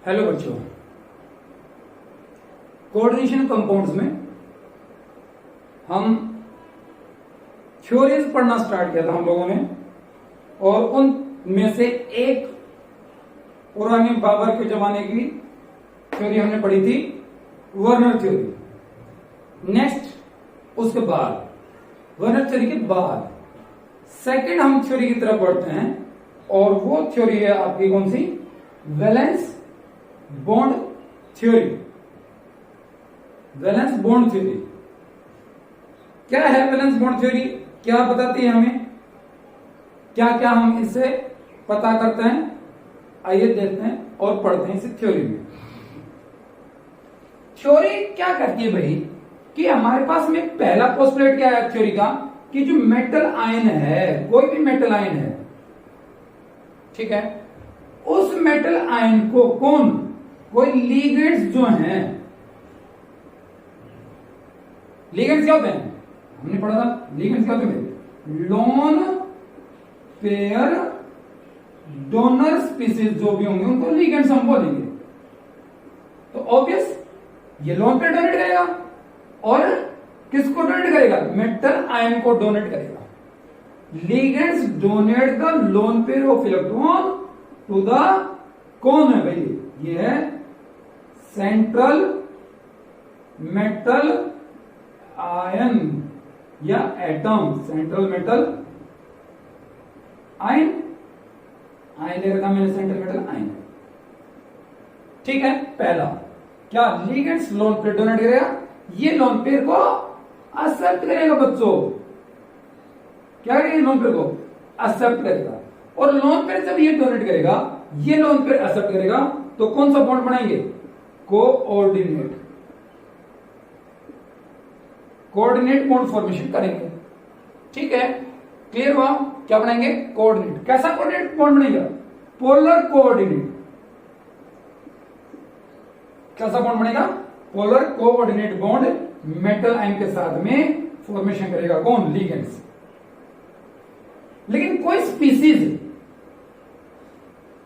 Hello बच्चों, coordination compounds में हम थ्योरीज पढ़ना स्टार्ट किया था हम लोगों ने, और उन में से एक पुराने बाबर के जमाने की थ्योरी हमने पढ़ी थी, वर्नर थ्योरी। नेक्स्ट उसके बाद वर्नर थ्योरी के बाद सेकंड हम थ्योरी की तरफ बढ़ते हैं, और वो थ्योरी है आपकी कौन सी? Valence bond theory. Valence bond theory क्या है? वैलेंस बॉन्ड थ्योरी क्या बताती है हमें? क्या क्या हम इससे पता करते हैं? आइए देखते हैं और पढ़ते हैं इस थ्योरी में। थ्योरी क्या कहती है भाई कि हमारे पास में पहला पोस्टुलेट क्या है थ्योरी का, कि जो मेटल आयन है, कोई भी मेटल आयन है, ठीक है, उस मेटल आयन को कोई लिगेंड्स जो हैं, लिगेंड्स क्या होते हैं? हमने पढ़ा था लिगेंड्स क्या होते हैं? लोन पेयर डोनर स्पीसीज जो भी होंगे उनको लिगेंड्स हम बोलेंगे। तो ऑब्वियस ये लोन पेयर डोनेट करेगा, और किसको डोनेट करेगा? मेटल आयन को डोनेट करेगा। Ligands donate the lone pair of electron to the कौन है भाई? ये है सेंट्रल मेटल आयन या एटम। सेंट्रल मेटल आयन ले रखा मैंने, सेंट्रल मेटल आयन, ठीक है। पहला क्या? लिगेंड्स लोन पेयर डोनेट करेगा, ये लोन पेयर को एक्सेप्ट करेगा बच्चों। क्या करेगा? लोन पेयर को एक्सेप्ट करेगा, और लोन पेयर जब ये डोनेट करेगा, ये लोन पेयर एक्सेप्ट करेगा, तो कौन सा बॉन्ड बनाएंगे? कोऑर्डिनेट बॉन्ड फॉर्मेशन करेंगे, ठीक है। क्लियर हुआ? क्या बनाएंगे? कोऑर्डिनेट। कैसा कोऑर्डिनेट बॉन्ड बनेगा? Polar coordinate. कैसा बॉन्ड बनेगा? Polar coordinate bond metal ion के साथ में फॉर्मेशन करेगा कौन? लिगेंड्स। लेकिन कोई स्पीसीज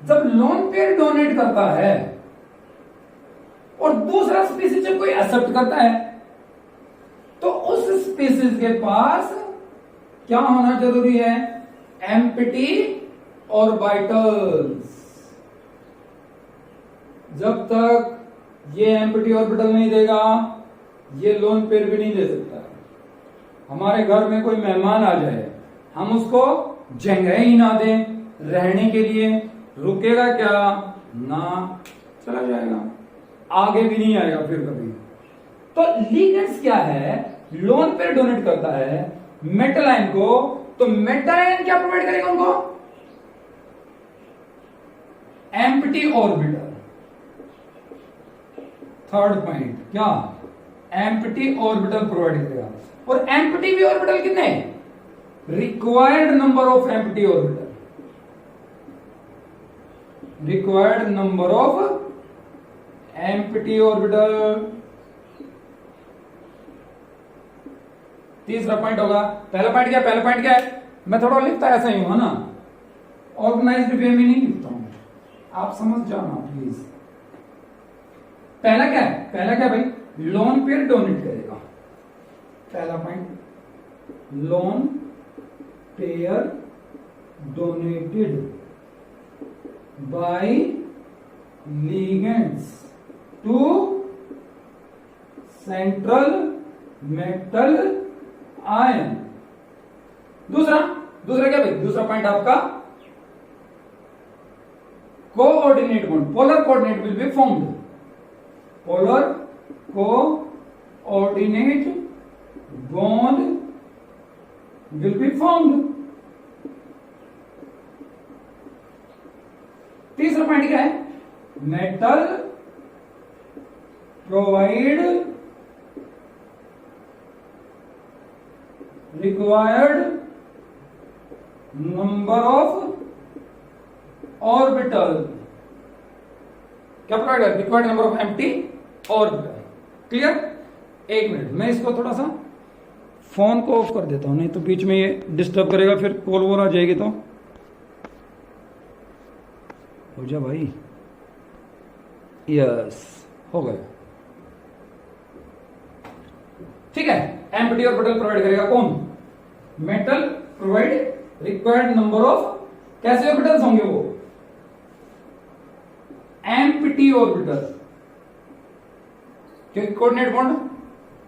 जब लोन पेयर डोनेट करता है और दूसरा स्पीसीज जब कोई एक्सेप्ट करता है, तो उस स्पीसीज के पास क्या होना जरूरी है? Empty orbitals. जब तक ये एम्प्टी ऑर्बिटल नहीं देगा, ये लोन पेयर भी नहीं दे सकता। हमारे घर में कोई मेहमान आ जाए, हम उसको जगह ही ना दें रहने के लिए, रुकेगा क्या? ना, चला जाएगा, आगे भी नहीं आएगा फिर कभी। तो लिगेंड्स क्या है? लोन पेयर डोनेट करता है मेटल आयन को, तो मेटल आयन क्या प्रोवाइड करेगा उनको? Empty orbital. थर्ड पॉइंट क्या? एम्प्टी ऑर्बिटल प्रोवाइड करेगा। और एम्प्टी भी ऑर्बिटल कितने? Required number of empty orbital. Required number of empty orbital. तीसरा पॉइंट होगा। पहला पॉइंट क्या? पहला पॉइंट क्या है? मैं थोड़ा लिखता ऐसा ही हूं ना, ऑर्गेनाइज्ड वे में नहीं लिखता हूं, आप समझ जाना प्लीज। पहला क्या है? पहला क्या भाई? लोन पेयर डोनेट करेगा। पहला point, lone pair donated by ligands to central metal ion. दूसरा क्या भाई? दूसरा पॉइंट आपका coordinate bond, polar coordinate will be formed. Polar coordinate bond will be formed. तीसरा पॉइंट क्या है? Metal provide required number of orbital. क्या provide है? Required number of empty orbital. Clear? एक मिनट, मैं इसको थोड़ा सा फोन को ऑफ कर देता हूं, नहीं तो बीच में ये डिस्टर्ब करेगा, फिर कॉल वॉल आ जाएगी तो हो जा भाई। यस, हो गया। ठीक है, एम्प्टी ऑर्बिटल प्रोवाइड करेगा कौन? Metal provide required number of, कैसे ऑर्बिटल्स होंगे वो? एम्प्टी ऑर्बिटल, क्योंकि कोऑर्डिनेट बॉन्ड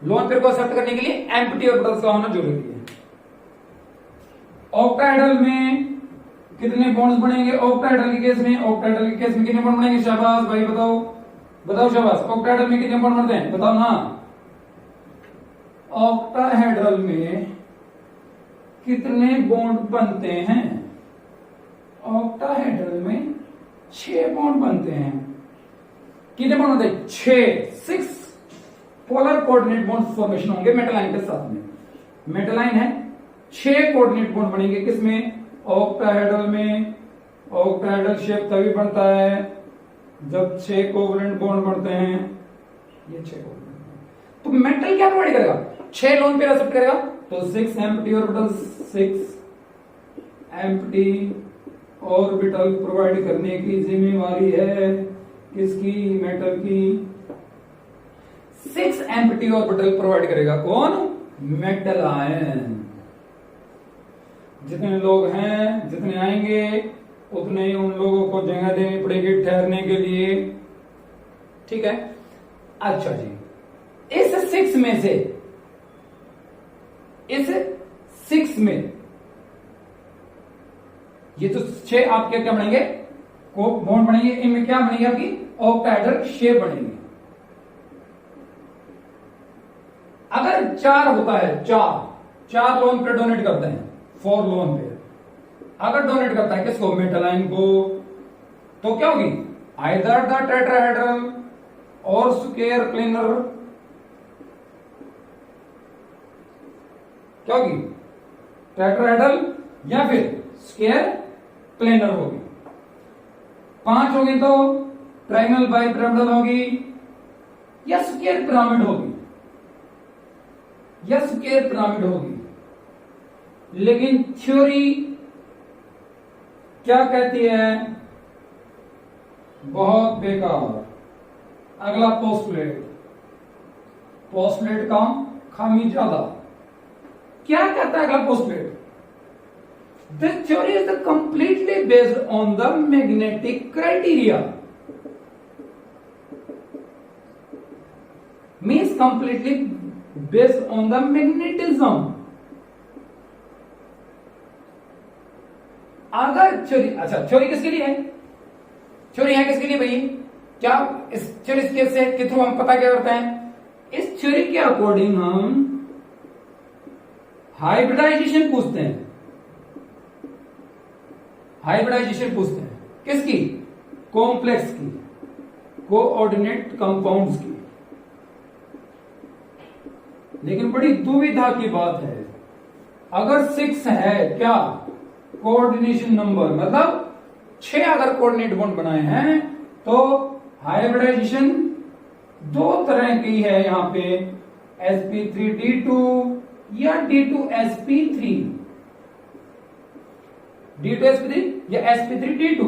लोन पेयर को एक्सेप्ट करने के लिए एम्प्टी ऑर्बिटल्स का होना जरूरी है। ऑक्टाहेड्रल में कितने बॉन्ड्स बनेंगे? ऑक्टाहेड्रल के केस में, ऑक्टाहेड्रल के केस में कितने बॉन्ड बनेंगे? शाबाश भाई, बताओ बताओ, शाबाश। ऑक्टाहेड्रल में कितने बॉन्ड बनते हैं, बताओ ना। ऑक्टाहेड्रल में कितने बॉन्ड बनते हैं? ऑक्टाहेड्रल में 6 बॉन्ड बनते हैं। कितने बॉन्ड होते हैं? 6 पोलर कोऑर्डिनेट बॉन्ड फॉर्मेशन होंगे मेटालाइन के साथ में। मेटालाइन है, 6 कोऑर्डिनेट बॉन्ड बनेंगे किसमें? ऑक्टाहेड्रल में। ऑक्टाहेड्रल शेप तभी बनता है जब 6 कोवलेंट बॉन्ड बनते हैं। ये 6 कोवलेंट, तो मेटल क्या प्रोवाइड करेगा? 6 लोन पेयर एक्सेप्ट करेगा, तो 6 empty orbitals, 6 empty orbital provide करने की जिम्मेवारी है किसकी? मेटल की। 6 एम्प्टी ऑर्बिटल प्रोवाइड करेगा कौन? Metal ion. जितने लोग हैं, जितने आएंगे, उतने ही उन लोगों को जगह देनी पड़ेगी ठहरने के लिए। ठीक है, अच्छा जी। इस 6 में से, इस 6 में ये तो 6 आपके क्या बनेंगे? को बॉन्ड बनेंगे। इनमें क्या बनेगी? आपकी ऑक्टाहेड्रल शेप बनेगी। अगर 4 होता है, 4 लोन पेयर डोनेट करते हैं, 4 लोन पेयर अगर डोनेट करता है किसको? मेटालाइन को, तो क्या होगी? आइदर द टेट्राहेड्रल और स्क्वायर प्लेनर, क्या होगी? टेट्राहेड्रल या फिर स्क्वायर प्लेनर होगी। 5 होगी तो ट्रायंगल बाइपिरामिडल होगी या स्क्वायर पिरामिड होगी, या स्क्वायर पिरामिड होगी। लेकिन थ्योरी क्या कहती है? बहुत बेकार। अगला पोस्टुलेट, पोस्टुलेट का खामी ज्यादा। क्या कहता है अगला postulate? The theory is completely based on the magnetic criteria, means completely based on the magnetism. अगर थ्योरी, अच्छा थ्योरी किसके लिए है? थ्योरी है किसके लिए भाई? क्या इस थ्योरी के थ्रू हम पता क्या करते हैं? इस थ्योरी के अकॉर्डिंग हम हाइब्रिडाइजेशन पूछते हैं। हाइब्रिडाइजेशन पूछते हैं किसकी? कॉम्प्लेक्स की, कोऑर्डिनेट कंपाउंड्स की। लेकिन बड़ी दुविधा की बात है, अगर 6 है क्या कोऑर्डिनेशन नंबर, मतलब 6 अगर कोऑर्डिनेट बॉन्ड बनाए हैं, तो हाइब्रिडाइजेशन 2 तरह की है यहां पे, sp3d2 या d2sp3, d2sp3 या sp3d2।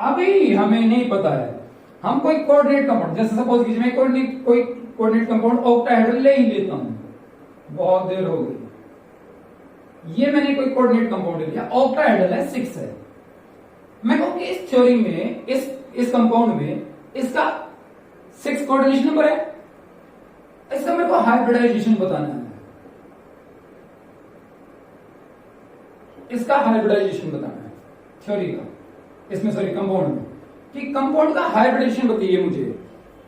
अभी हमें नहीं पता है। हम कोई कोऑर्डिनेट कंपाउंड, जैसे सपोज कीजिए मैं कोई कोऑर्डिनेट कंपाउंड ऑक्टाहेड्रल ले ही लेता हूं, बहुत देर हो गई। ये मैंने कोई कोऑर्डिनेट कंपाउंड लिया, ऑक्टाहेड्रल है, 6 है। मैं कहूं कि इस थ्योरी में, इस कंपाउंड में इसका 6 कोऑर्डिनेशन नंबर है, इसका मेरे को हाइब्रिडाइजेशन बताना है, इसका हाइब्रिडाइजेशन बताना है थ्योरी का, इसमें सॉरी कंपाउंड में, कि कंपाउंड का हाइब्रिडाइजेशन बताइए मुझे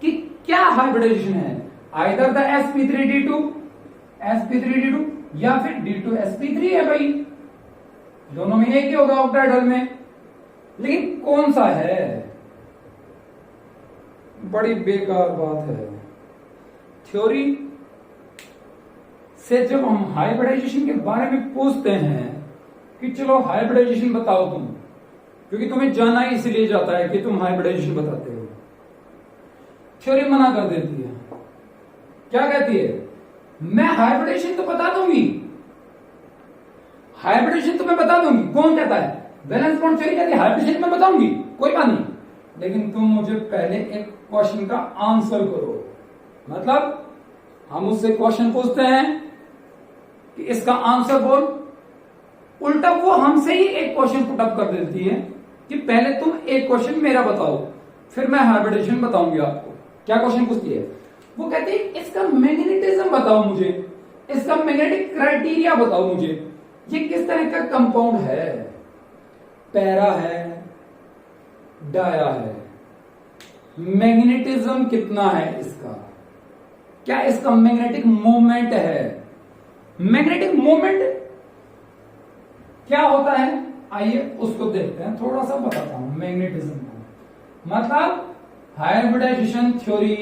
कि क्या हाइब्रिडाइजेशन है। आइदर द sp3d2 या फिर d2sp3 है भाई, दोनों में एक ही होगा ऑक्टाहेड्रल में, लेकिन कौन सा है? बड़ी बेकार बात है। थ्योरी से जब हम हाइब्रिडाइजेशन के बारे में पूछते हैं कि चलो हाइब्रिडाइजेशन बताओ तुम, क्योंकि तुम्हें जाना ही इसलिए जाता है कि तुम हाइब्रिडाइजेशन बताते हो, थ्योरी मना कर देती है। क्या कहती है? मैं हाइब्रिडेशन तो बता दूंगी, हाइब्रिडेशन तो मैं बता दूंगी। कौन कहता है? वैलेंस बॉन्ड थ्योरी कहती है हाइब्रिडेशन मैं बताऊंगी, कोई बात नहीं, लेकिन तुम मुझे पहले एक क्वेश्चन का आंसर करो। मतलब हम उससे क्वेश्चन पूछते हैं कि इसका आंसर बोल, उल्टा वो हमसे ही एक क्वेश्चन पुटअप कर देती है कि पहले तुम एक क्वेश्चन मेरा बताओ, फिर मैं हाइब्रिडेशन बताऊंगी आपको। क्या क्वेश्चन पूछती है? वो कहती है इसका मैग्नेटिज्म बताओ मुझे, इसका मैग्नेटिक क्राइटेरिया बताओ मुझे, ये किस तरह का कंपाउंड है, पैरा है, डाया है, मैग्नेटिज्म कितना है इसका, क्या इसका मैग्नेटिक मोमेंट है, मैग्नेटिक मोमेंट क्या होता है, आइए उसको देखते हैं, थोड़ा सा बताता हूं मैग्नेटिज्म को। मतलब हाइब्रिडाइजेशन थ्योरी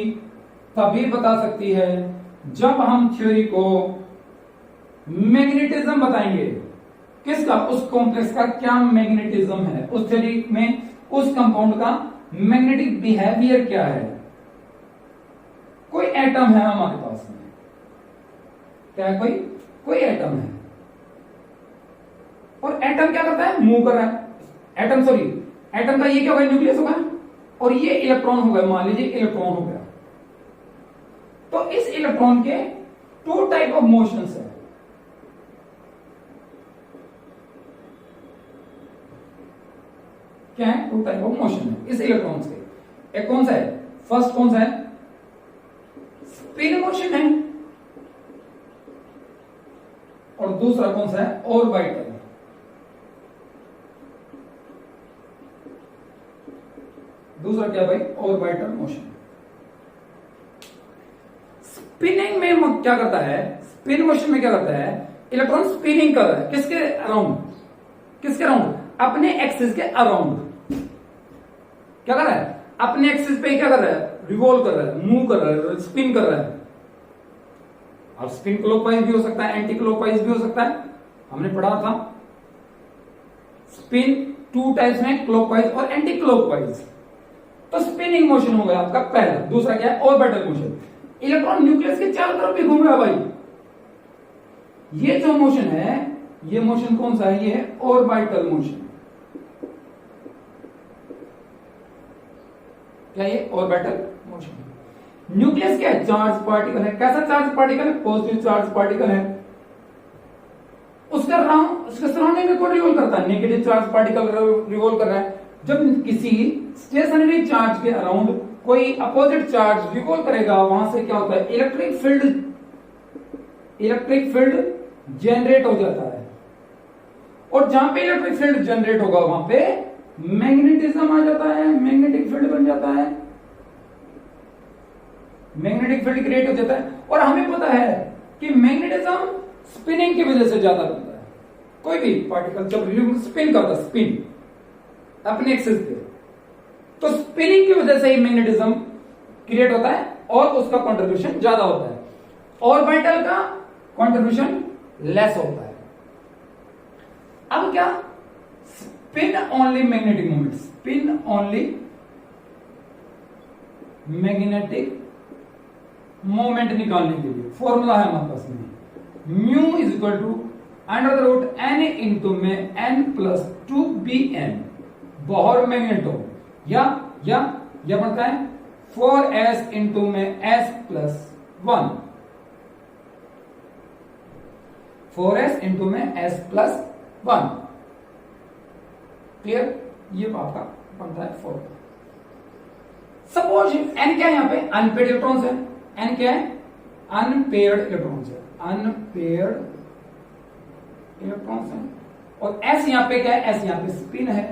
तभी बता सकती है जब हम थ्योरी को मैग्नेटिज्म बताएंगे। किसका? उस कॉम्प्लेक्स का क्या मैग्नेटिज्म है, उस थ्योरी में उस कंपाउंड का मैग्नेटिक बिहेवियर क्या है। कोई एटम है हमारे पास में, क्या है? कोई एटम है, और एटम क्या करता है? मूव कर रहा है। एटम का ये क्या होगा? न्यूक्लियस होगा, और ये इलेक्ट्रॉन हो गया, मान लीजिए इलेक्ट्रॉन हो गया। तो इस इलेक्ट्रॉन के टू टाइप ऑफ मोशंस है। क्या है? टू टाइप ऑफ मोशन है इस इलेक्ट्रॉन्स के। एक कौन सा है? फर्स्ट कौन सा है? स्पिन मोशन है, और दूसरा कौन सा है? ऑर्बिटल। दूसरा क्या भाई? Orbital motion. स्पिनिंग में क्या करता है? स्पिन मोशन में क्या करता है? इलेक्ट्रॉन स्पिनिंग कर रहा है, किसके अराउंड? किसके अराउंड? अपने एक्सिस के अराउंड। क्या कर रहा है? अपने एक्सिस पे क्या कर रहा है? रिवॉल्व कर रहा है, मूव कर रहा है, स्पिन कर रहा है। और स्पिन क्लॉकवाइज भी हो सकता है, एंटी क्लॉकवाइज भी हो सकता है, हमने पढ़ा था। स्पिन टू टाइप्स में, क्लॉकवाइज और एंटी क्लॉकवाइज। तो स्पिनिंग मोशन हो गया आपका पहला। दूसरा क्या है? Orbital motion. इलेक्ट्रॉन न्यूक्लियस के चारों तरफ भी घूम रहा है भाई। ये जो मोशन है, ये मोशन कौन सा है? ये है ऑर्बिटल मोशन। क्या ये? Orbital motion. न्यूक्लियस क्या है? चार्ज पार्टिकल है। कैसा चार्ज पार्टिकल है? पॉजिटिव चार्ज पार्टिकल है। उसका सराउंडिंग में कौन रिवॉल्व करता है? नेगेटिव चार्ज पार्टिकल रिवॉल्व कर रहा है। जब किसी स्टेशनरी चार्ज के अराउंड कोई अपोजिट चार्ज रिवॉल्व करेगा, वहां से क्या होता है? इलेक्ट्रिक फील्ड जनरेट हो जाता है, और जहां पे इलेक्ट्रिक फील्ड जनरेट होगा वहां पे मैग्नेटिज्म आ जाता है, मैग्नेटिक फील्ड बन जाता है, मैग्नेटिक फील्ड क्रिएट हो जाता है। और हमें पता है कि मैग्नेटिज्म स्पिनिंग की वजह से ज्यादा बनता है। कोई भी पार्टिकल जब स्पिन करता है, स्पिन अपने एक्सिस पे, तो स्पिनिंग की वजह से ही मैग्नेटिज्म क्रिएट होता है, और उसका कंट्रीब्यूशन ज्यादा होता है। ऑर्बिटल का कंट्रीब्यूशन लेस होता है। अब क्या? Spin only magnetic moment, spin only magnetic moment निकालने के लिए फॉर्मूला है हमारे पास में, mu is equal to under the root n into में n plus 2bn Bohr magneto, या बनता है 4s इंटू में s प्लस 1, 4s इंटू में s प्लस 1। क्लियर? ये आपका बनता है फॉर्मूला। सपोज n क्या है? यहां पे अनपेयर्ड इलेक्ट्रॉन्स है। n क्या है? अनपेयर्ड इलेक्ट्रॉन्स है, अनपेयर्ड इलेक्ट्रॉन्स है। और s यहां पे क्या है? s यहां पे स्पिन है,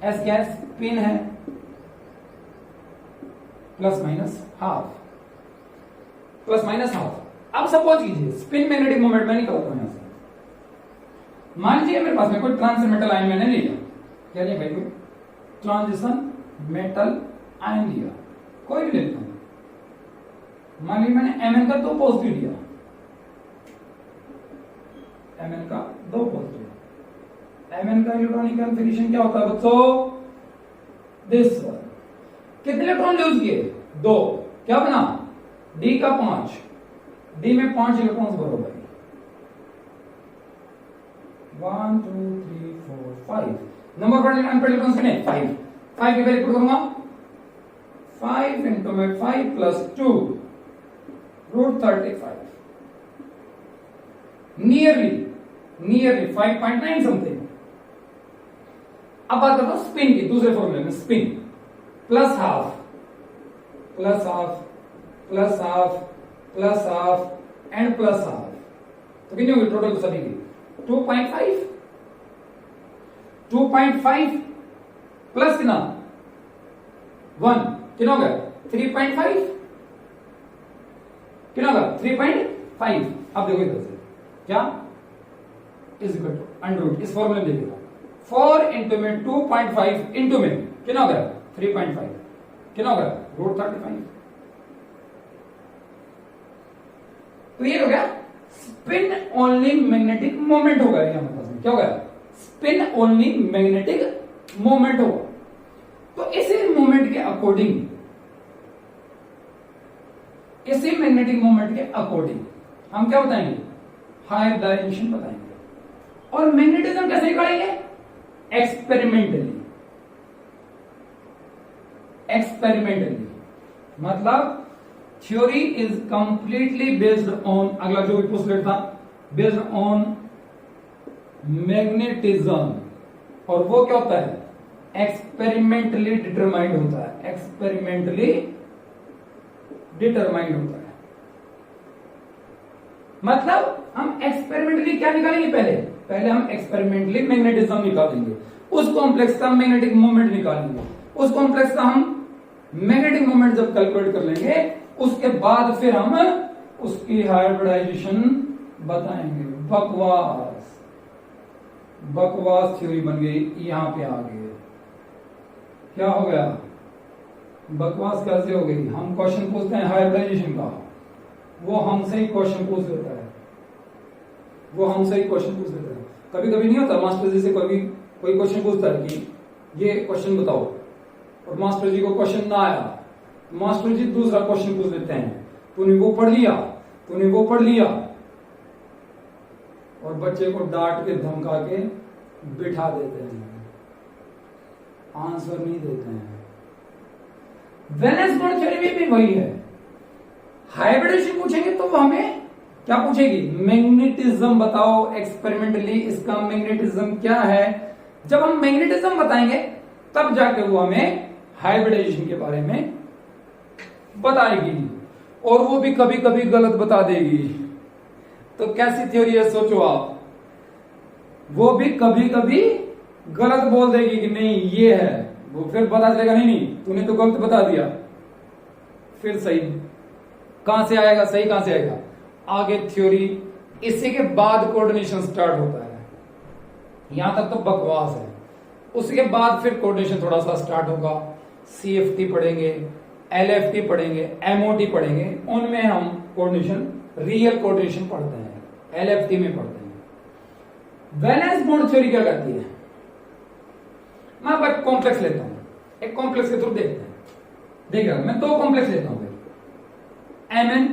s क्या है? स्पिन है, plus minus half, plus minus half. अब सपोज कीजिए स्पिन मैग्नेटिक मोमेंट में निकलता हूं यहां से। मान लीजिए मेरे पास में कोई ट्रांस मेटल आयन मैंने लिया, क्या लिया भाई? कोई ट्रांजिशन मेटल आयन लिया, कोई भी लेता हूं। मान लीजिए मैंने Mn का 2 पॉजिटिव लिया, Mn का 2 पॉजिटिव। Mn का इलेक्ट्रॉनिक कॉन्फ़िगरेशन क्या होता है बच्चों? This one. कितने इलेक्ट्रॉन यूज किए? 2। क्या बना? D का 5, D में 5 इलेक्ट्रॉन्स भरो भाई। 1 2 3 4 5 नंबर पर अनपेयर्ड इलेक्ट्रॉन्स कितने? 5। 5 की वैल्यू पुट करूंगा, 5 इंटू में 5 प्लस 2 रूट 35, नियरली 5.9 समथिंग। अब बात करता हूं स्पिन की, दूसरे फॉर्मूले में spin plus half plus half plus half plus half and plus half, तो कितनी होगी टोटल सभी की 2.5 प्लस कितना 1 कितना होगा 3.5 कितना होगा 3.5। अब देखो इधर से क्या इज इक्वल टू अंडर, इस फॉर्मूले में देखिएगा 4 इंटू में 2.5 इंटू में कितना हो गया 3.5 कितना हो गया रूट 35। तो ये हो गया स्पिन ओनली मैग्नेटिक मोमेंट होगा, यहां पास क्या होगा स्पिन ओनली मैग्नेटिक मोमेंट होगा। तो इसी मोमेंट के अकॉर्डिंग, इसी मैग्नेटिक मोमेंट के अकॉर्डिंग हम क्या बताएंगे हायर डायरेक्शन बताएंगे। और मैग्नेटिज्म कैसे निकालेंगे एक्सपेरिमेंटली मतलब theory is completely based on, अगला जो भी पोस्टलेट था बेस्ड ऑन मैग्नेटिज्म, और वो क्या होता है एक्सपेरिमेंटली डिटरमाइंड होता है, एक्सपेरिमेंटली डिटरमाइंड होता है। मतलब हम एक्सपेरिमेंटली क्या निकालेंगे पहले हम एक्सपेरिमेंटली मैग्नेटिज्म निकालेंगे, उस कॉम्प्लेक्स का मैग्नेटिक मोमेंट निकालेंगे, उस कॉम्प्लेक्स का हम मैग्नेटिक मोमेंट जब कैलकुलेट कर लेंगे उसके बाद फिर हम उसकी हाइब्रिडाइजेशन बताएंगे। बकवास थ्योरी बन गई, यहां पे आ गए क्या हो गया बकवास कैसे हो गई। हम क्वेश्चन पूछते हैं हाइब्रिडाइजेशन का, वो हमसे ही क्वेश्चन पूछ लेता है, कभी कभी नहीं होता मास्टर जी से कोई क्वेश्चन पूछता है कि ये क्वेश्चन बताओ, और मास्टर जी को क्वेश्चन ना आया, मास्टर जी दूसरा क्वेश्चन पूछ लेते हैं, तूने वो पढ़ लिया, और बच्चे को डांट के धमका के बिठा देते हैं, आंसर नहीं देते हैं। वैलेंस बॉन्ड थ्योरी में भी वही है, हाइब्रिडेशन पूछेंगे तो वो हमें क्या पूछेगी मैग्नेटिज्म बताओ एक्सपेरिमेंटली, इसका मैग्नेटिज्म क्या है। जब हम मैग्नेटिज्म बताएंगे तब जाके वो हमें हाइब्रिडाइजेशन के बारे में बताएगी, और वो भी कभी कभी गलत बता देगी। तो कैसी थ्योरी है सोचो आप, वो भी कभी कभी गलत बोल देगी कि नहीं ये है, वो फिर पता चलेगा नहीं तूने तो गलत बता दिया, फिर सही कहां से आएगा, सही कहां से आएगा आगे थ्योरी। इसी के बाद कोऑर्डिनेशन स्टार्ट होता है, यहां तक तो बकवास है, उसके बाद फिर कोऑर्डिनेशन थोड़ा सा स्टार्ट होगा। CFT पढ़ेंगे, LFT पढ़ेंगे, MOT पढ़ेंगे, उनमें हम कोऑर्डिनेशन रियल कोऑर्डिनेशन पढ़ते हैं, LFT में पढ़ते हैं। वैलेंस बॉन्ड थ्योरी क्या कहती है, मैं अब एक कॉम्प्लेक्स लेता हूं, एक कॉम्प्लेक्स के थ्रू देखते हैं, देखिएगा मैं दो कॉम्प्लेक्स लेता हूं, MN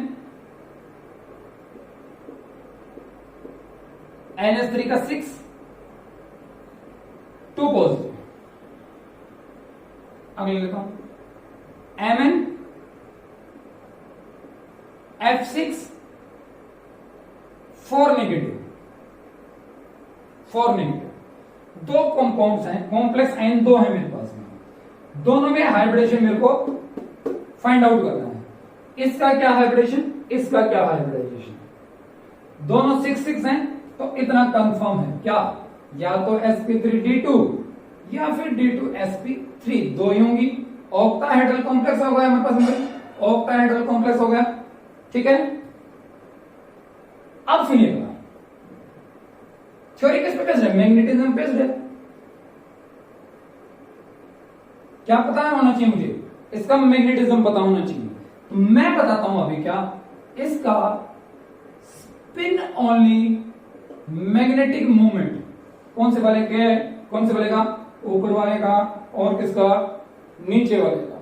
NH3 का 6 2 पॉजिटिव, अगले लेता हूं Mn F6 4 नेगेटिव, दो कंपाउंड्स हैं, कॉम्प्लेक्स आयन दो है मेरे पास में, दोनों में हाइब्रिडेशन मेरे को फाइंड आउट करना है, इसका क्या हाइब्रिडेशन, इसका क्या हाइब्रिडाइजेशन। दोनों 6 हैं तो इतना कंफर्म है क्या, या तो sp3d2 या फिर d2sp3, दो ही होंगी। ऑक्टाहेड्रल कॉम्प्लेक्स हो गया हमारे पास, ऑक्टाहेड्रल कॉम्प्लेक्स हो गया, ठीक है। अब सुनिएगा थ्योरी किस पे बेस्ड है, मैग्नेटिज्म बेस्ड है। क्या पता होना चाहिए मुझे, इसका मैग्नेटिज्म पता होना चाहिए, तो मैं बताता हूं अभी क्या, इसका स्पिन ओनली मैग्नेटिक मोमेंट कौन से वाले का, ऊपर वाले का, और किसका नीचे वाले का।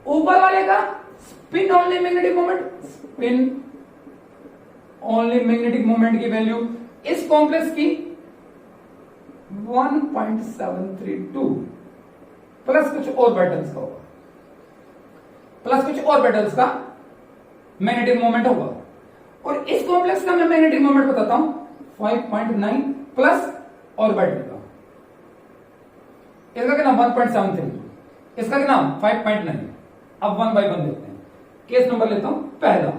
ऊपर वाले का spin only magnetic moment, spin only magnetic moment की वैल्यू इस कॉम्प्लेक्स की 1.732, प्लस कुछ ऑर्बिटल्स का होगा, प्लस कुछ ऑर्बिटल्स का मैग्नेटिक मोमेंट होगा। और इस कॉम्प्लेक्स का मैं मैग्नेटिक मोमेंट बताता हूं 5.9 प्लस ऑर्बिटल का, इसका कितना 1.73, इसका कितना 5.9। अब 1 बाय 1 देखते हैं। केस नंबर लेता हूं पहला,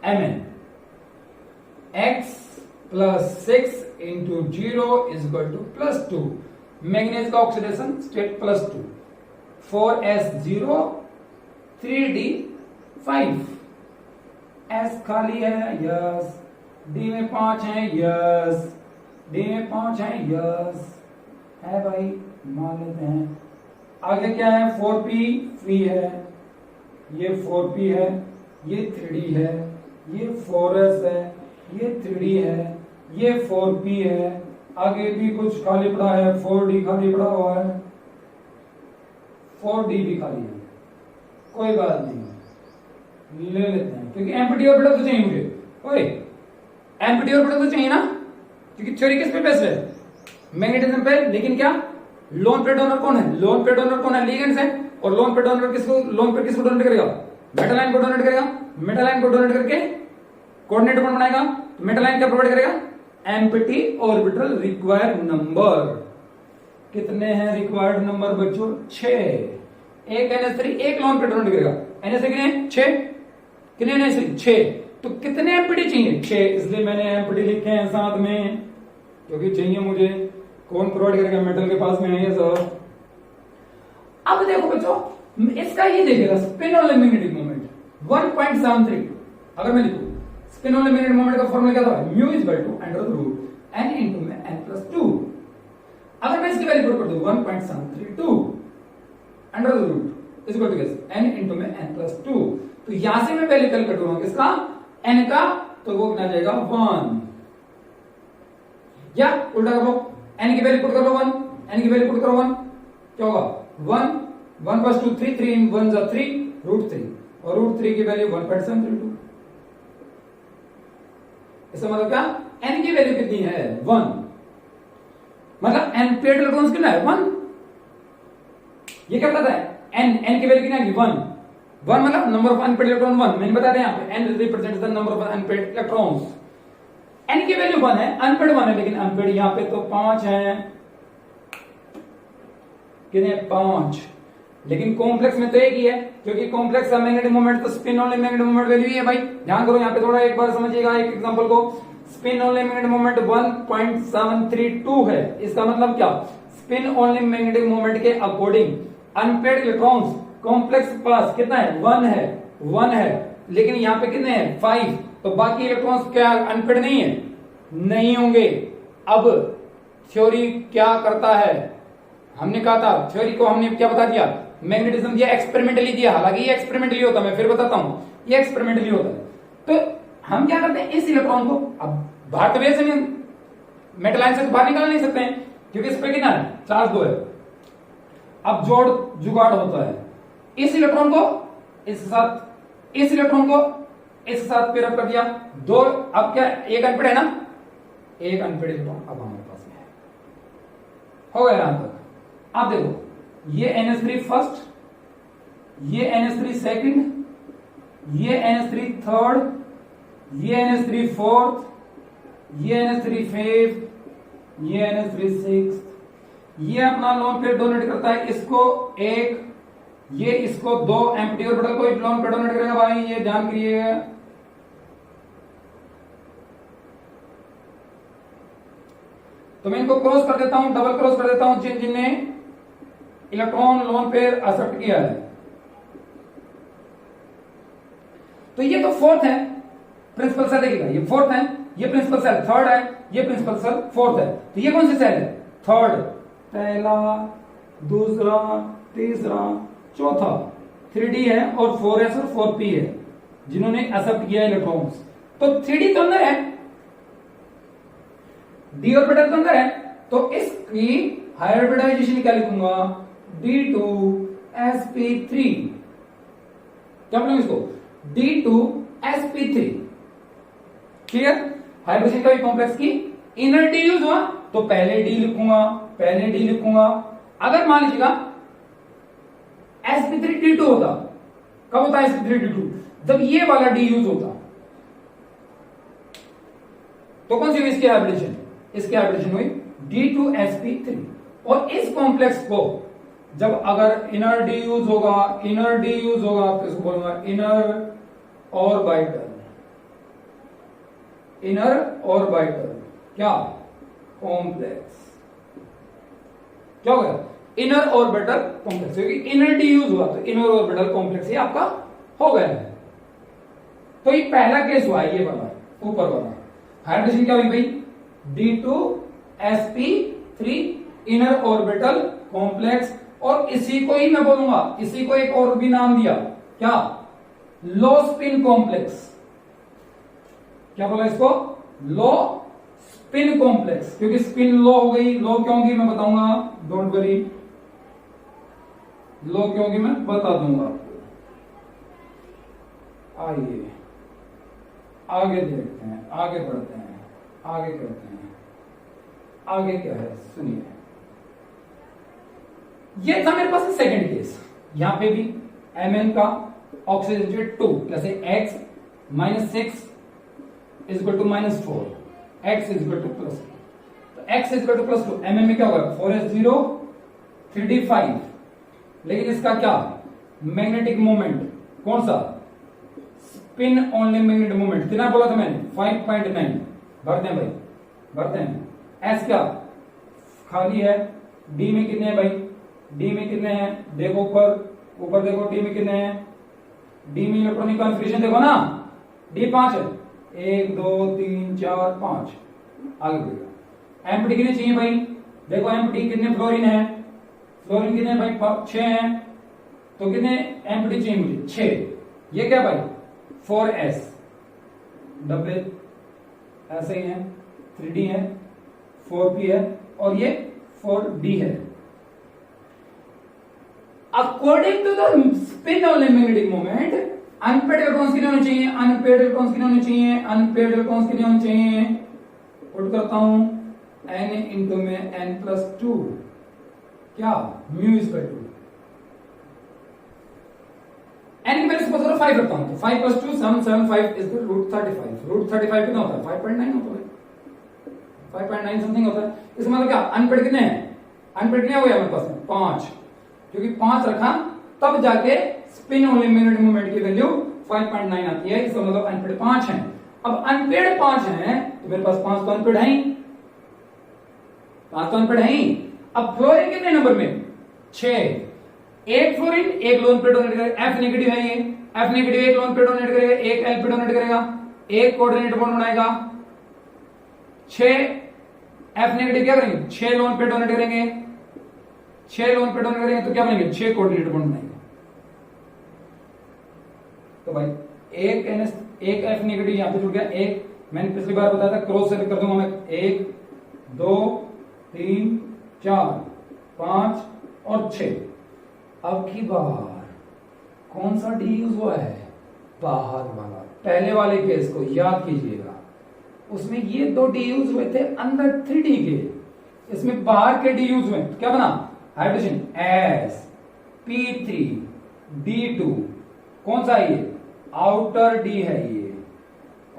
Mn x plus 6 into 0 is equal to +2, manganese का oxidation state +2, 4s0 3d5, s खाली है यस, d में 5 है यस, d में 5 है यस है भाई, मान लेते हैं। आगे क्या है 4p फ्री है, ये 4p है, ये 3d है, ये 4s है, ये 3d है, ये 4p है, आगे भी कुछ खाली पड़ा है, 4d खाली पड़ा हुआ है, 4d भी खाली है, कोई बात नहीं ले लेते हैं क्योंकि एम्प्टी ऑर्बिटल तो चाहिए मुझे। ओए एम्प्टी ऑर्बिटल तो चाहिए ना, क्योंकि थ्योरी किस पे बेस्ड है, मैग्नेटिज्म पे। लेकिन क्या लोन पेयर डोनर कौन है, लोन पेयर डोनर कौन है, लिगेंड्स है। और लोन पेयर डोनर किसको, लोन पेयर किसको डोनेट करेगा, मेटल आयन को डोनेट करेगा। मेटल आयन को डोनेट करके कोऑर्डिनेट कौन बनाएगा, मेटल आयन क्या प्रोवाइड करेगा, एम्प्टी ऑर्बिटल रिक्वायर्ड नंबर। कितने हैं रिक्वायर्ड नंबर बच्चों, 6। एक NH3 एक लोन पेयर डोनेट करेगा, NH3 कितने 6, कितने NH3 6, तो कितने एम्प्टी चाहिए 6, इसलिए मैंने एम्प्टी लिखे हैं साथ में, क्योंकि चाहिए मुझे। कौन प्रोवाइड करेगा, मेटल के पास में है ये सब। अब देखो बच्चों इसका ये देखिएगा स्पिन ऑन मैग्नेटिक मोमेंट 1.73। अगर मैं लिखूं स्पिन ऑन मैग्नेटिक मोमेंट का फॉर्मूला क्या था, mu is equal to √n into में n+2। अगर मैं इसकी वैल्यू पुट कर दूं 1.732 √n equal to n into में n+2, तो यहां से मैं वैल्यू कैलकुलेट करूंगा किसका, n का, तो वो कितना जाएगा 1, या उल्टा कर लो, n की वैल्यू पुट कर लो 1, n की वैल्यू पुट करो 1, क्या होगा 1 1 + 2 3, 3 × 1 = 3 √3, और √3 की वैल्यू 1.732। इसका मतलब क्या, n की वैल्यू कितनी है 1, मतलब n पेड इलेक्ट्रॉन्स कितना है 1। ये क्या बताता है, n की वैल्यू कितनी है 1 मतलब नंबर ऑफ अनपेड इलेक्ट्रॉन 1। मैंने बताया यहाँ पे n represents the number of unpaired electrons. n की वैल्यू 1 है, अनपेड 1 है, लेकिन अनपेड यहाँ पे तो 5 है, कितने 5, लेकिन कॉम्प्लेक्स में तो एक ही है, क्योंकि कॉम्प्लेक्स का मैग्नेटिक मोमेंट तो spin only magnetic moment value ही है भाई। ध्यान करो यहाँ पे थोड़ा एक बार समझिएगा एक एग्जांपल को, स्पिन ऑनली मैग्नेटिक मोमेंट 1.732 है। इसका मतलब क्या, स्पिन ऑनली मैग्नेटिक मोमेंट के अकॉर्डिंग अनपेड इलेक्ट्रॉन्स कॉम्प्लेक्स पास कितना है 1 है, लेकिन यहाँ पे कितने हैं 5, तो बाकी इलेक्ट्रॉन्स क्या अनपेड नहीं है, नहीं होंगे। अब थ्योरी क्या करता है, हमने कहा था थ्योरी को हमने क्या बता दिया, मैग्नेटिज्म दिया, एक्सपेरिमेंटली दिया, हालांकि ये एक्सपेरिमेंटली होता है, मैं फिर बताता हूं ये एक्सपेरिमेंटली होता है। तो हम क्या करते हैं, इस इलेक्ट्रॉन को अब बाहर तो वैसे नहीं, मेटल आयन से तो बाहर निकाल नहीं सकते हैं, क्योंकि इस पे कितना है चार्ज 2 है। अब जोड़ जुगाड़ होता है, इस इलेक्ट्रॉन को इस साथ, इस इलेक्ट्रॉन को इस साथ पेयर अप कर दिया, 2, अब क्या एक अनपेड है ना, एक अनपेड इलेक्ट्रॉन अब हमारे पास में है, हो गया यहां तक। आप देखो ये NH3 फर्स्ट, ये NH3 सेकंड, ये NH3 थर्ड, ये NH3 फोर्थ, ये NH3 फिफ्थ, ये NH3 सिक्स्थ। ये अपना लोन पेयर डोनेट करता है इसको 1, ये इसको 2, एम्प्टी ऑर्बिटल को लोन पेयर डोनेट करेगा भाई, ये ध्यान करिएगा। तो मैं इनको क्रॉस कर देता हूं, डबल क्रॉस कर देता हूं जिन जिनने इलेक्ट्रॉन लोन पेयर एक्सेप्ट किया है। तो ये तो फोर्थ है प्रिंसिपल सेल, देखिएगा ये फोर्थ है, ये प्रिंसिपल सेल थर्ड है, ये प्रिंसिपल सेल फोर्थ है, तो ये कौन सी सेल है थर्ड, पहला, दूसरा, तीसरा, चौथा, 3D है और 4s और 4p है जिन्होंने एक्सेप्ट किया इलेक्ट्रॉन्स। तो 3D तो अंदर है, d ऑर्बिटल तो अंदर है, तो इसकी हाइब्रिडाइजेशन क्या लिखूंगा, d2sp3, क्या बोलूंगा इसको, d2sp3। क्लियर, हाइब्रिडेशन का भी कॉम्प्लेक्स की इनर डी यूज हुआ, तो पहले डी लिखूंगा, अगर मान लीजिएगा sp3d2 होता, कब होता है sp3d2? जब ये वाला डी यूज होता, तो कौन सी हुई इसकी हाइब्रिडेशन? इसकी हाइब्रिडेशन हुई d2sp3। और इस कॉम्प्लेक्स को जब अगर इनर डी यूज होगा, इनर डी यूज होगा तो इसको बोलूंगा इनर ऑर्बिटल, इनर ऑर्बिटल क्या कॉम्प्लेक्स, क्या हो गया? इनर ऑर्बिटल कॉम्प्लेक्स, क्योंकि इनर डी यूज हुआ तो इनर ऑर्बिटल कॉम्प्लेक्स ही आपका हो गया है। तो ये पहला केस हुआ है, ये वाला ऊपर वाला। हाइब्रिडेशन क्या हुई भाई? d2sp3 inner orbital complex. और इसी को ही मैं बोलूंगा, इसी को एक और भी नाम दिया, क्या? लो स्पिन कॉम्प्लेक्स। क्या बोला इसको? लो स्पिन कॉम्प्लेक्स, क्योंकि स्पिन लो हो गई। लो क्यों होगी मैं बताऊंगा, डोंट वरी, लो क्यों होगी मैं बता दूंगा आपको। आइए आगे देखते हैं, आगे बढ़ते हैं, आगे करते हैं। आगे क्या है सुनिए। ये था मेरे पास सेकंड केस। यहां पे भी Mn का ऑक्सीजन 2 कैसे x -6 equal to -4, x equal to +2। तो x इक्वल टू +2, Mn में क्या होगा? 4s0 3d5। लेकिन इसका क्या मैग्नेटिक मोमेंट कौन सा? स्पिन ओनली मैग्नेटिक मोमेंट कितना बोला था मैंने? 5.9। भरते हैं भाई, भरते हैं। s क्या खाली है, d में कितने हैं भाई? डी में कितने हैं देखो, ऊपर ऊपर देखो, डी में कितने हैं? डी में इलेक्ट्रॉनिक कॉन्फ़िगरेशन देखो ना, डी 5 है, 1 2 3 4 5। आगे बढ़ेगा। एम्प्टी कितने चाहिए भाई? देखो एम्प्टी कितने फ्लोरीन है? फ्लोरीन कितने भाई? 6 हैं। तो कितने एम्प्टी चाहिए मुझे? 6। ये क्या भाई? 4s डब्बे ऐसे ही है, 3d है, 4p है और ये 4d है। According to the spin only magnetic moment unpaired electrons कितने होने चाहिए? अनपेड इलेक्ट्रॉन्स कितने होने चाहिए? अनपेड इलेक्ट्रॉन्स कितने होने चाहिए? पुट करता हूं n इंटू में n+2 क्या म्यू इज 2 n की वैल्यू सपोज करो 5 रखता हूं, तो 5 + 2 7 7 5 इज √35। √35 कितना होता है? 5.9 होता है, 5.9 समथिंग होता है। इसका मतलब क्या? अनपेड कितने हैं? अनपेड कितने हो गया मेरे पास में? 5, क्योंकि 5 रखा तब जाके स्पिन ओनली मैग्नेटिक मोमेंट की वैल्यू 5.9 आती है। इसका मतलब अनपेड 5 है। अब अनपेड 5 है तो मेरे पास 5 तो अनपेड है ही, 5 तो अनपेड है ही। अब फ्लोरीन कितने नंबर में? 6। एक फ्लोरीन एक लोन पे डोनेट करेगा, F नेगेटिव है ये, F नेगेटिव एक लोन पे डोनेट करेगा, एक L पे डोनेट करेगा, एक कोऑर्डिनेट बॉन्ड बनाएगा। 6 F नेगेटिव क्या करेंगे? 6 लोन पे डोनेट करेंगे, 6 लोन पे डोनेट करेंगे तो क्या बनेंगे? 6 कोऑर्डिनेट बॉन्ड बनेंगे। तो भाई एक F नेगेटिव यहां पे जुड़ गया, एक मैंने पिछली बार बताया था क्रॉस सेलेक्ट कर दूंगा मैं, 1 2 3 4 5 और 6। अब की बार कौन सा डी यूज हुआ है? बाहर वाला। पहले वाले केस को याद कीजिएगा, उसमें ये 2 डी यूज हुए थे अंदर 3D के, इसमें बाहर के डी यूज हुए। क्या बना? Hydrogen sp3d2। कौन सा है ये? आउटर डी है ये,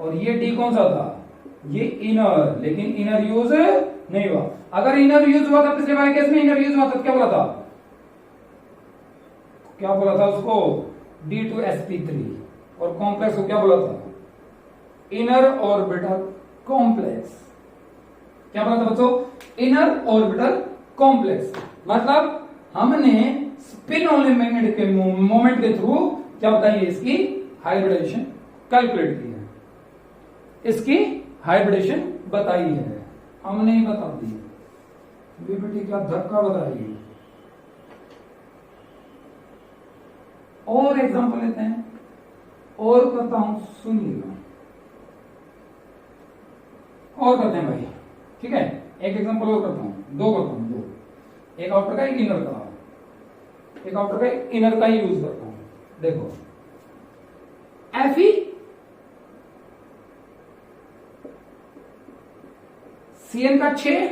और ये डी कौन सा था? ये इनर, लेकिन इनर यूज नहीं हुआ। अगर इनर यूज हुआ था पिछले वाले केस में, इनर यूज हुआ था, क्या बोला था? क्या बोला था उसको? d2sp3। और कॉम्प्लेक्स को क्या बोला था? Inner orbital complex. क्या बोला था बच्चों? Inner orbital complex. मतलब हमने स्पिन ओनली मैग्नेटिक के मोमेंट के थ्रू क्या बताइए? इसकी हाइब्रिडेशन कैलकुलेट की है, इसकी हाइब्रिडेशन बताई है, हमने ही बता दी। बेटी का धक्का बताइए। और एग्जांपल लेते हैं, और करता हूं, सुनिएगा, और करते हैं भाई, ठीक है? एक एग्जांपल और करता हूं, 2 करता हूं, 2। एक आउटर का, एक इनर का, एक आउटर का, एक इनर का ही यूज करता हूं। देखो Fe Cn का 6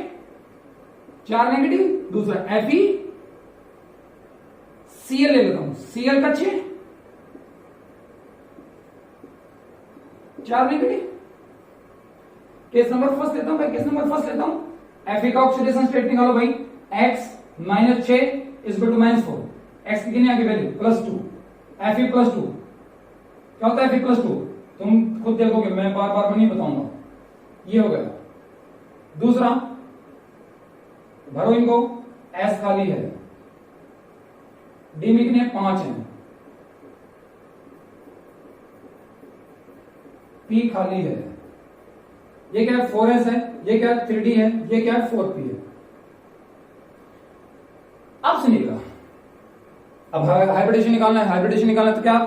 4 नेगेटिव, दूसरा Fe Cl ले लेता हूं, Cl का 6, 4 नेगेटिव। केस नंबर फर्स्ट लेता हूं भाई, केस नंबर फर्स्ट लेता हूं। Fe का ऑक्सीडेशन स्टेट निकालो भाई, x minus 6 is equal to minus 4। x की कितनी आगे वैल्यू +2, Fe +2 क्या होता है? Fe +2 तुम खुद देखोगे, मैं बार बार नहीं बताऊंगा। ये हो गया। दूसरा भरो इनको, S खाली है, D में कितने 5 है, P खाली है, ये क्या है 4s है, ये क्या है 3D है, ये क्या है 4p है। अब सुनिएगा, अब हाइब्रिडेशन निकालना है। हाइब्रिडेशन निकालना है तो क्या,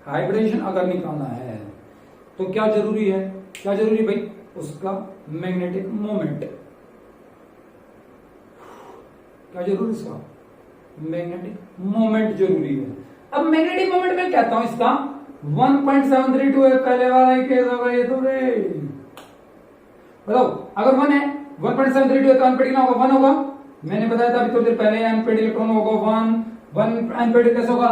हाइब्रिडेशन अगर निकालना है तो क्या जरूरी है, क्या जरूरी है भाई? उसका मैग्नेटिक मोमेंट। क्या जरूरी है इसका? मैग्नेटिक मोमेंट जरूरी है। अब मैग्नेटिक मोमेंट में कहता हूं इसका 1.732 है, पहले वाला ही केस होगा ये तो रे। बताओ अगर 1 है, 1.732 है तो अनपेड कितना होगा? 1 होगा। मैंने बताया था अभी थोड़ी देर पहले, अनपेड इलेक्ट्रॉन होगा 1 अनपेड कैसे होगा?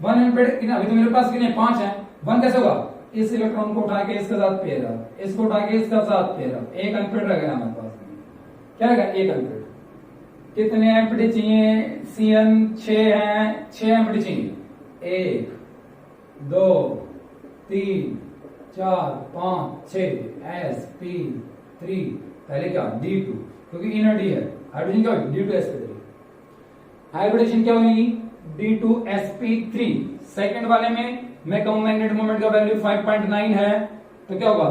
1 अनपेड कितना? अभी तो मेरे पास कितने 5 है, 1 कैसे होगा? इस इलेक्ट्रॉन को उठा के इसके साथ पेयर अप, इसको उठा के इसके साथ पेयर अप, एक अनपेड रह गया हमारे पास। क्या रहेगा? एक अनपेड। कितने एम्प्टी चाहिए? Cn 6 है, 6 एम्प्टी चाहिए। 1 2 3 4 5 6 sp3। पहले क्या? D2, क्योंकि इनर D है। हाइड्रोजन क्या होगी? D2sp3। हाइब्रिडेशन क्या होगी? D2sp3। सेकंड वाले में मैं कहूं मैग्नेटिक मोमेंट का वैल्यू 5.9 है, तो क्या होगा?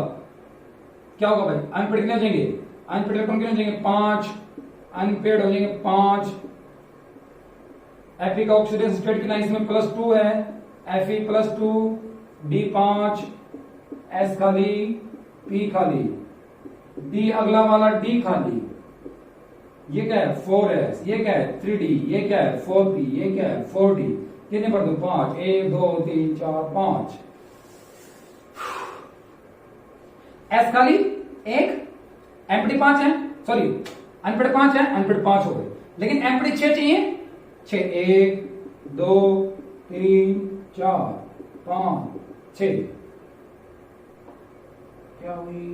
क्या होगा भाई? अनपेड कितने जाएंगे? अनपेड इलेक्ट्रॉन कितने जाएंगे? 5 अनपेड हो जाएंगे 5। Fe का ऑक्सीडेशन स्टेट कितना? इसमें +2 है, Fe +2, D5, S खाली, P खाली, D अगला वाला D खाली। ये क्या है? 4s, ये क्या है? 3D, ये क्या है? 4p, ये क्या है? 4d। कितने पर दो? 5, 1 2 3 4 5। S खाली 1, एम्प्टी 5 है, सॉरी अनपेड 5 है, अनपेड 5 हो गए, लेकिन एम्प्टी 6 चाहिए। 6 1 2 3 4 5 6। क्या हुई?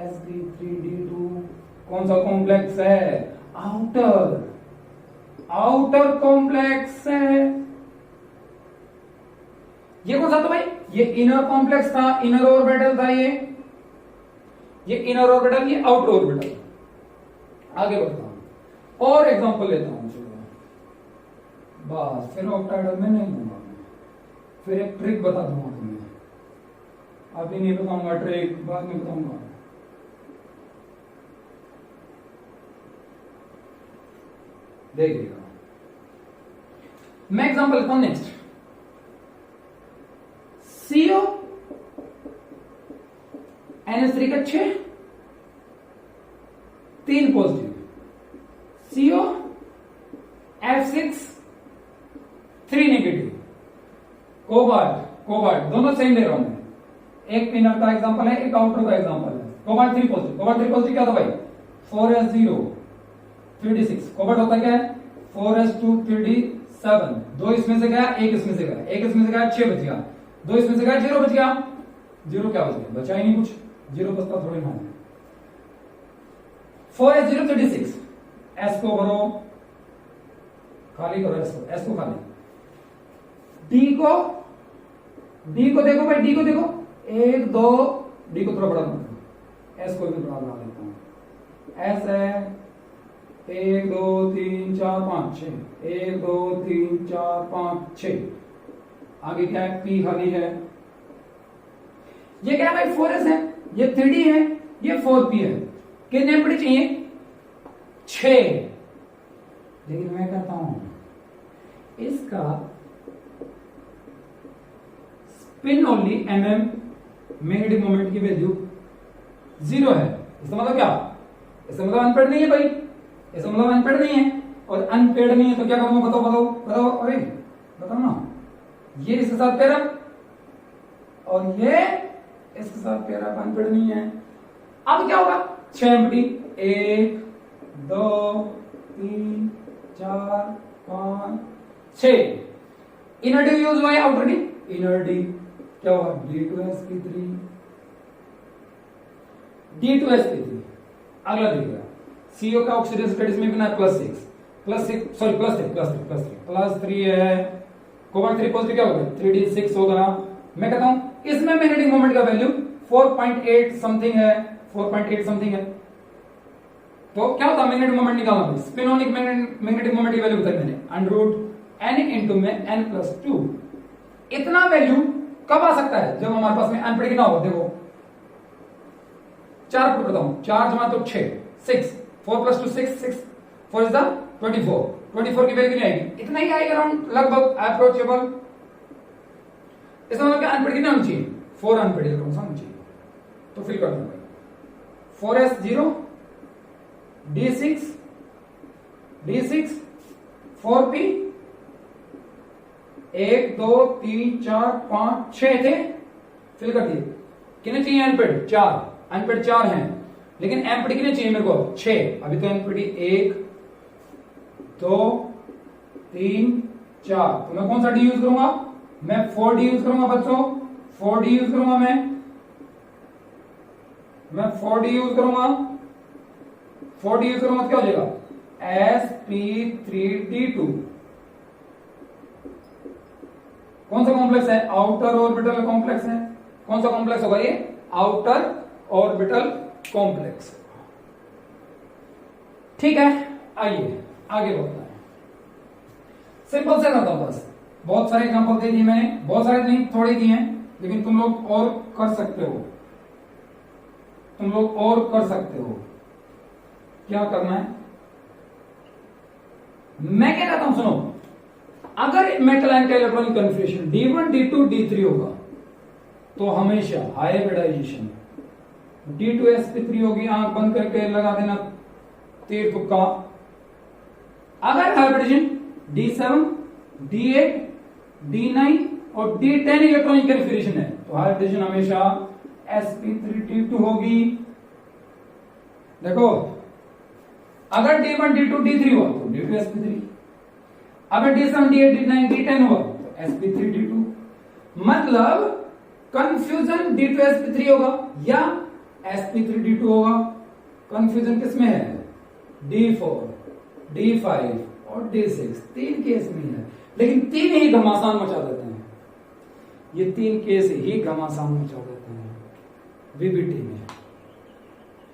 Sd3d2 कौन सा कॉम्प्लेक्स है? आउटर, आउटर कॉम्प्लेक्स है। ये कौन सा था भाई? ये इनर कॉम्प्लेक्स था, इनर ऑर्बिटल था ये इनर ऑर्बिटल, ये आउटर ऑर्बिटल। आगे बढ़ता हूं और एग्जांपल लेता हूं, बस फिर ऑक्टाइडल में नहीं दूंगा मैं, फिर एक ट्रिक बता दूंगा तुम्हें। अभी नहीं बताऊंगा ट्रिक, बाद में बताऊंगा। देखिएगा, मैं एग्जांपल लेता हूं नेक्स्ट। CO NH3 का 6, 3 positive, CO F6 3 negative, cobalt, cobalt दोनों सेम ले रहा हूं मैं। एक इनर का एग्जांपल है, एक आउटर का एग्जांपल है। कोबाल्ट 3 पॉजिटिव, कोबाल्ट 3 पॉजिटिव क्या था भाई? 4s0 3d6। कोबाल्ट होता क्या है? 4s2 3d7। 2 इसमें से गया, 1 इसमें से गया, 1 इसमें से गया, 6 बच गया, 2 इसमें से गया, 0 बच गया। 0 क्या बच गया? बचा ही नहीं कुछ, 0 बचता थोड़ी ना। 4s0 3d6, s को भरो, खाली करो, s को खाली। d को देखो भाई, d को देखो, 1 2, d को थोड़ा बड़ा बनाओ, s को भी बड़ा बना लेता हूं। s है 1 2 3 4 5 6, 1 2 3 4 5 6। आगे क्या है? P खाली है। ये क्या है भाई? 4s है, ये 3d है, ये 4p है। कितने एम्प्टी चाहिए? 6। लेकिन मैं कहता हूं इसका स्पिन ओनली मैग्नेटिक मोमेंट की वैल्यू 0 है। इसका मतलब क्या? इसका मतलब अनपेड नहीं है भाई, इसका मतलब अनपेड नहीं है। और अनपेड नहीं है तो क्या करूंगा? बताओ बताओ बताओ, अरे बताओ ना। ये इसके साथ पेयर अप और ये इसके साथ पेयर अप, अनपेड नहीं है। अब क्या होगा? 6 एम्प्टी, 1 2 3 4 5 6। इनर डी यूज हुआ है आउटर डी, इनर डी क्या हुआ D2sp3 D2sp3। अगला देखिएगा CO का ऑक्सीडेशन स्टेटस में बिना +3 है, कोबाल्ट 3 पॉजिटिव क्या होगा 3d6 होगा। मैं कहता हूं इसमें मैग्नेटिक मोमेंट का वैल्यू 4.8 समथिंग है, 4.8 समथिंग है। तो क्या होता है मैग्नेटिक मोमेंट निकालना है, स्पिनोनिक मैग्नेटिक मोमेंट की वैल्यू बताई मैंने √n इंटू में n+2। इतना वैल्यू कब आ सकता है जब हमारे पास में n कितना होगा, देखो 4 पुट करता हूं, 4 जमा तो 6 6 4 + 2 6 4 इज द 24 की वैल्यू कितनी आएगी, इतना ही आएगा अराउंड लगभग अप्रोचेबल। इसका मतलब क्या अनपेड कितना होना चाहिए 4 अनपेड होना चाहिए। तो फिल कर दूंगा 4s0 d6 4p 1 2 3 4 5 6 थे, फिल कर दिए। कितने चाहिए अनपेड 4, अनपेड 4 हैं, लेकिन एम्प्टी कितने चाहिए मेरे को 6। अभी तो एम्प्टी 1 2 3 4, तो मैं कौन सा डी यूज करूंगा, मैं 4d यूज करूंगा बच्चों, 4d यूज करूंगा मैं 4d यूज करूंगा, 4d यूज करूंगा तो क्या हो जाएगा sp3d2। कौन सा कॉम्प्लेक्स है, आउटर ऑर्बिटल कॉम्प्लेक्स है। कौन सा कॉम्प्लेक्स होगा ये, आउटर ऑर्बिटल कॉम्प्लेक्स। ठीक है, आइए आगे बढ़ते हैं। सिंपल से करता हूं बस, बहुत सारे एग्जांपल दे दिए मैंने, बहुत सारे नहीं थोड़े दिए हैं, लेकिन तुम लोग और कर सकते हो, तुम लोग और कर सकते हो। क्या करना है, मैं क्या कहता हूं सुनो, अगर मेटल आयन का electronic configuration D1 D2 D3 होगा तो हमेशा हाइब्रिडाइजेशन D2sp3 होगी, आंख बंद करके लगा देना तीर तुक्का। अगर हाइब्रिडेशन D7 D8 D9 और D10 इलेक्ट्रॉनिक कन्फिग्रेशन है तो हाइब्रिडेशन हमेशा sp3d2 होगी। देखो अगर D1 D2 D3 हुआ तो D2sp3, अगर D7 D8 D9 D10 हुआ तो sp3d2। मतलब कंफ्यूजन D2sp3 होगा या sp3d2 होगा। कंफ्यूजन किसमें है, D4 D5 और D6, 3 केस में है, लेकिन 3 ही घमासान मचा देते हैं। ये 3 केस ही घमासान मचा देते हैं वीबीटी में।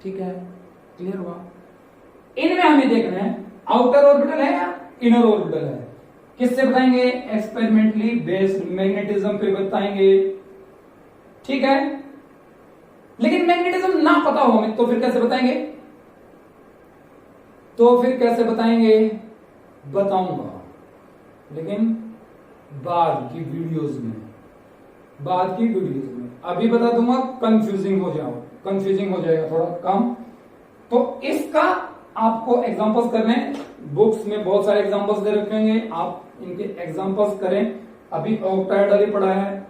ठीक है, क्लियर हुआ। इनमें हमें देखना है आउटर ऑर्बिटल है या इनर ऑर्बिटल है। किससे बताएंगे, एक्सपेरिमेंटली बेस्ड मैग्नेटिज्म पे बताएंगे। ठीक है, लेकिन मैग्नेटिज्म ना पता हो हमें तो फिर कैसे बताएंगे, बताऊंगा लेकिन बाद की वीडियोस में, अभी बता दूंगा कंफ्यूजिंग हो जाएगा थोड़ा कम। तो इसका आपको एग्जांपल्स करने, बुक्स में बहुत सारे एग्जांपल्स दे रखे होंगे, आप इनके एग्जांपल्स करें। अभी ऑक्टाहेड्रल ही पढ़ा है,